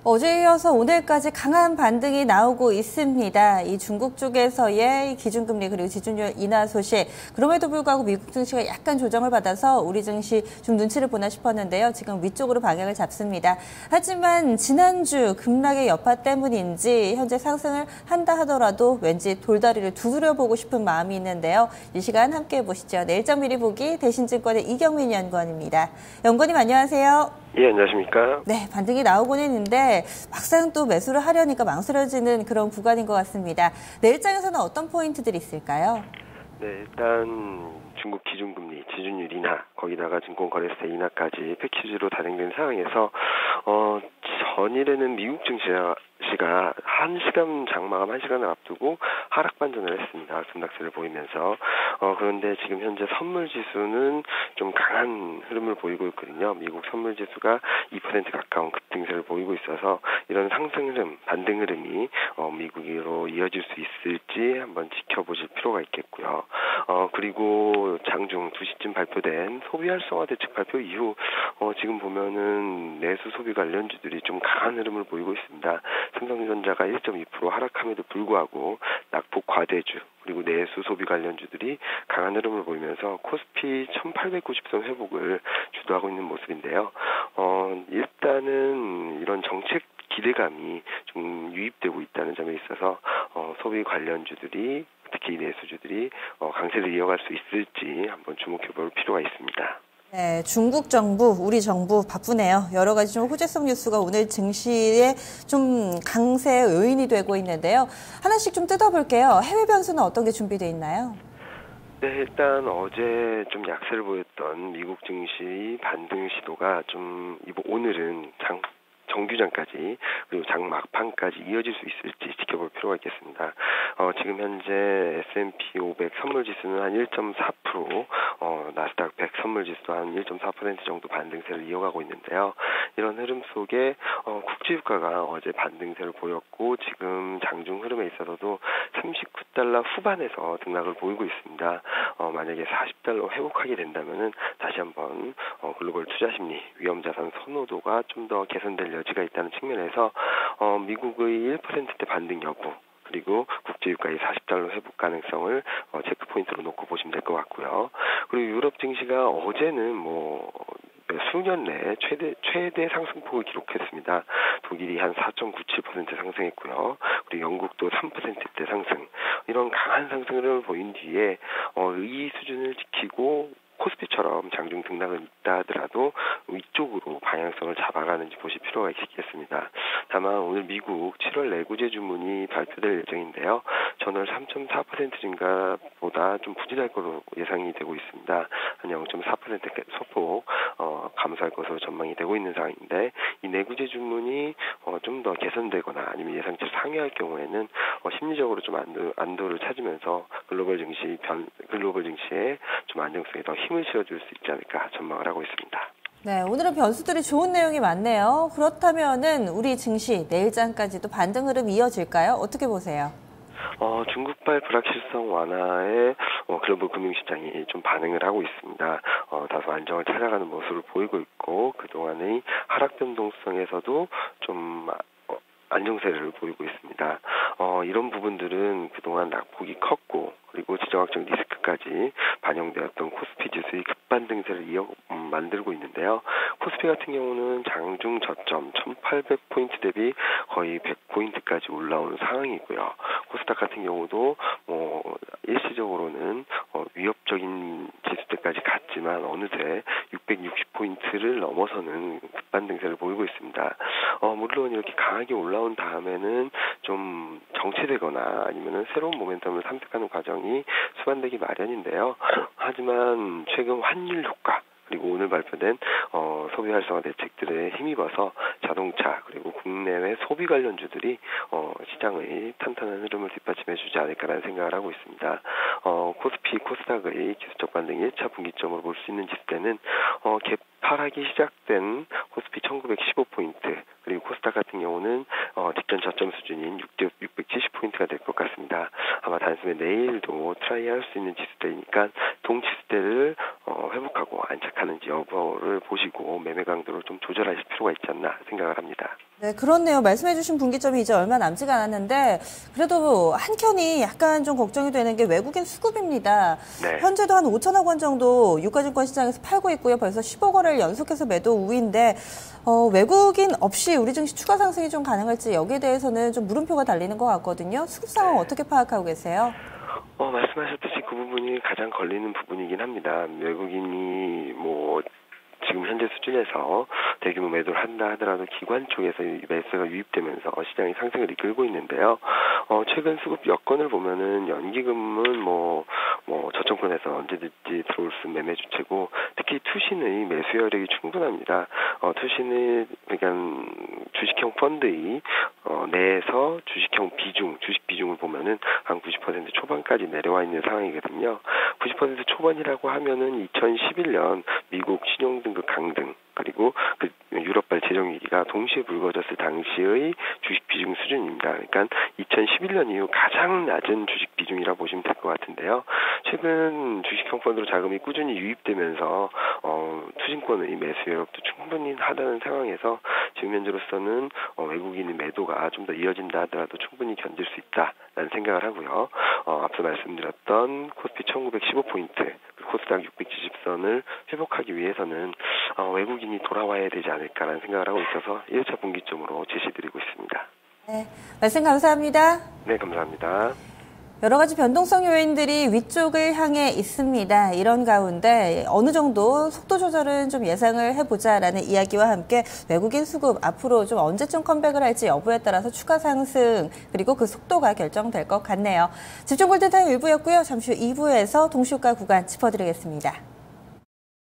어제에 이어서 오늘까지 강한 반등이 나오고 있습니다. 이 중국 쪽에서의 기준금리 그리고 지준율 인하 소식. 그럼에도 불구하고 미국 증시가 약간 조정을 받아서 우리 증시 좀 눈치를 보나 싶었는데요. 지금 위쪽으로 방향을 잡습니다. 하지만 지난주 급락의 여파 때문인지 현재 상승을 한다 하더라도 왠지 돌다리를 두드려 보고 싶은 마음이 있는데요. 이 시간 함께 해보시죠. 내일장 미리 보기 대신증권의 이경민 연구원입니다. 연구원님 안녕하세요. 예, 안녕하십니까? 네, 반등이 나오곤 했는데 막상 또 매수를 하려니까 망설여지는 그런 구간인 것 같습니다. 내일장에서는 어떤 포인트들이 있을까요? 네, 일단 중국 기준금리, 지준율 인하, 거기다가 증권거래세 인하까지 패키지로 단행된 상황에서 전일에는 미국 증시가 1시간 장마감 1시간을 앞두고 하락 반전을 했습니다. 급락세를 보이면서 그런데 지금 현재 선물 지수는 좀 강한 흐름을 보이고 있거든요. 미국 선물 지수가 2% 가까운 급등세를 보이고 있어서 이런 상승 흐름, 반등 흐름이 미국으로 이어질 수 있을지 한번 지켜보실 필요가 있겠고요. 그리고 장중 2시쯤 발표된 소비 활성화 대책 발표 이후 지금 보면은 내수 소비 관련주들이 좀 강한 흐름을 보이고 있습니다. 삼성전자가 1.2% 하락함에도 불구하고 낙폭 과대주 그리고 내수 소비 관련주들이 강한 흐름을 보이면서 코스피 1890선 회복을 주도하고 있는 모습인데요. 일단은 이런 정책 기대감이 좀 유입되고 있다는 점에 있어서 소비 관련주들이 특히 내수주들이 강세를 이어갈 수 있을지 한번 주목해 볼 필요가 있습니다. 네, 중국 정부, 우리 정부 바쁘네요. 여러 가지 좀 호재성 뉴스가 오늘 증시에 좀 강세 요인이 되고 있는데요. 하나씩 좀 뜯어볼게요. 해외 변수는 어떤 게 준비되어 있나요? 네, 일단 어제 좀 약세를 보였던 미국 증시 반등 시도가 좀 오늘은 정규장까지 그리고 장 막판까지 이어질 수 있을지 지켜볼 필요가 있겠습니다. 지금 현재 S&P 500 선물지수는 한 1.4%, 나스닥 100 선물지수도 한 1.4% 정도 반등세를 이어가고 있는데요. 이런 흐름 속에 국제유가가 어제 반등세를 보였고 지금 장중 흐름에 있어서도 39달러 후반에서 등락을 보이고 있습니다. 만약에 40달러 회복하게 된다면은 다시 한번 글로벌 투자심리, 위험자산 선호도가 좀 더 개선될 여지가 있다는 측면에서 미국의 1%대 반등 여부 그리고 국제유가의 40달러 회복 가능성을 체크포인트로 놓고 보시면 될 것 같고요. 그리고 유럽 증시가 어제는 수년 내 최대 상승폭을 기록했습니다. 독일이 한 4.97% 상승했고요. 그리고 영국도 3%대 상승. 이런 강한 상승을 보인 뒤에 이 수준을 지키고 코스피처럼 장중 등락은 있다 하더라도 위쪽으로 방향성을 잡아가는지 보실 필요가 있겠습니다. 다만 오늘 미국 7월 내구재 주문이 발표될 예정인데요. 전월 3.4% 증가보다 좀 부진할 것으로 예상이 되고 있습니다. 한 0.4% 소폭 감소할 것으로 전망이 되고 있는 상황인데 이 내구재 주문이 좀 더 개선되거나 아니면 예상치를 상회할 경우에는 심리적으로 좀 안도를 찾으면서 글로벌 증시에 좀 안정성에 더 힘을 실어줄 수 있지 않을까 전망을 하고 있습니다. 네, 오늘은 변수들이 좋은 내용이 많네요. 그렇다면은 우리 증시 내일장까지도 반등 흐름 이어질까요? 어떻게 보세요? 중국발 불확실성 완화에 글로벌 금융시장이 좀 반응을 하고 있습니다. 다소 안정을 찾아가는 모습을 보이고 있고 그동안의 하락 변동성에서도 좀 안정세를 보이고 있습니다. 이런 부분들은 그동안 낙폭이 컸고 그리고 지정학적 리스크까지 반영되었던 코스피 지수의 급반등세를 만들고 있는데요. 코스피 같은 경우는 장중 저점 1800포인트 대비 거의 100포인트까지 올라오는 상황이고요. 코스닥 같은 경우도 일시적으로는 위협적인 지수대까지 갔지만 어느새 660포인트를 넘어서는 급반등세를 보이고 있습니다. 물론 이렇게 강하게 올라온 다음에는 좀 정체되거나 아니면은 새로운 모멘텀을 탐색하는 과정이 수반되기 마련인데요. 하지만 최근 환율 효과 그리고 오늘 발표된 소비 활성화 대책들에 힘입어서 자동차 그리고 국내외 소비 관련주들이 시장의 탄탄한 흐름을 뒷받침해주지 않을까라는 생각을 하고 있습니다. 코스피, 코스닥의 기술적 반등 1차 분기점으로 볼 수 있는 지수대는 하락이 시작된 코스피 1915포인트 그리고 코스닥 같은 경우는 직전 저점 수준인 670포인트가 될 것 같습니다. 아마 단숨에 내일도 트라이 할 수 있는 지수대이니까 동지수대를 회복하고 안착하는지 여부를 보시고 매매 강도를 좀 조절하실 필요가 있지 않나 생각을 합니다. 네, 그렇네요. 말씀해주신 분기점이 이제 얼마 남지가 않았는데 그래도 한켠이 약간 좀 걱정이 되는 게 외국인 수급입니다. 네. 현재도 한 5천억 원 정도 유가증권 시장에서 팔고 있고요. 벌써 15거래를 연속해서 매도 우위인데 외국인 없이 우리 증시 추가 상승이 좀 가능할지 여기에 대해서는 좀 물음표가 달리는 것 같거든요. 수급 상황 어떻게 파악하고 계세요? 말씀하셨듯이 그 부분이 가장 걸리는 부분이긴 합니다. 외국인이 지금 현재 수준에서 대규모 매도를 한다 하더라도 기관 쪽에서 매수가 유입되면서 시장이 상승을 이끌고 있는데요. 최근 수급 여건을 보면은 연기금은 저점권에서 언제든지 들어올 수 있는 매매 주체고 특히 투신의 매수 여력이 충분합니다. 투신의 그러니까 주식형 펀드의 내에서 주식 비중을 보면은 한 90% 초반까지 내려와 있는 상황이거든요. 90% 초반이라고 하면은 2011년 미국 신용등급 강등 그리고 그 유럽발 재정위기가 동시에 불거졌을 당시의 주식 비중 수준입니다. 그러니까 2011년 이후 가장 낮은 주식 비중이라 보시면 될 것 같은데요. 최근 주식형 펀드로 자금이 꾸준히 유입되면서 투신권의 매수 여력도 충분히 하다는 상황에서 지금 현재로서는 외국인의 매도가 좀 더 이어진다 하더라도 충분히 견딜 수 있다라는 생각을 하고요. 앞서 말씀드렸던 코스피 1915포인트 코스닥 670선을 회복하기 위해서는 외국인이 돌아와야 되지 않을까라는 생각을 하고 있어서 1차 분기점으로 제시드리고 있습니다. 네, 말씀 감사합니다. 네, 감사합니다. 여러 가지 변동성 요인들이 위쪽을 향해 있습니다. 이런 가운데 어느 정도 속도 조절은 좀 예상을 해보자라는 이야기와 함께 외국인 수급 앞으로 좀 언제쯤 컴백을 할지 여부에 따라서 추가 상승 그리고 그 속도가 결정될 것 같네요. 집중 골든타임 1부였고요. 잠시 후 2부에서 동시효과 구간 짚어드리겠습니다.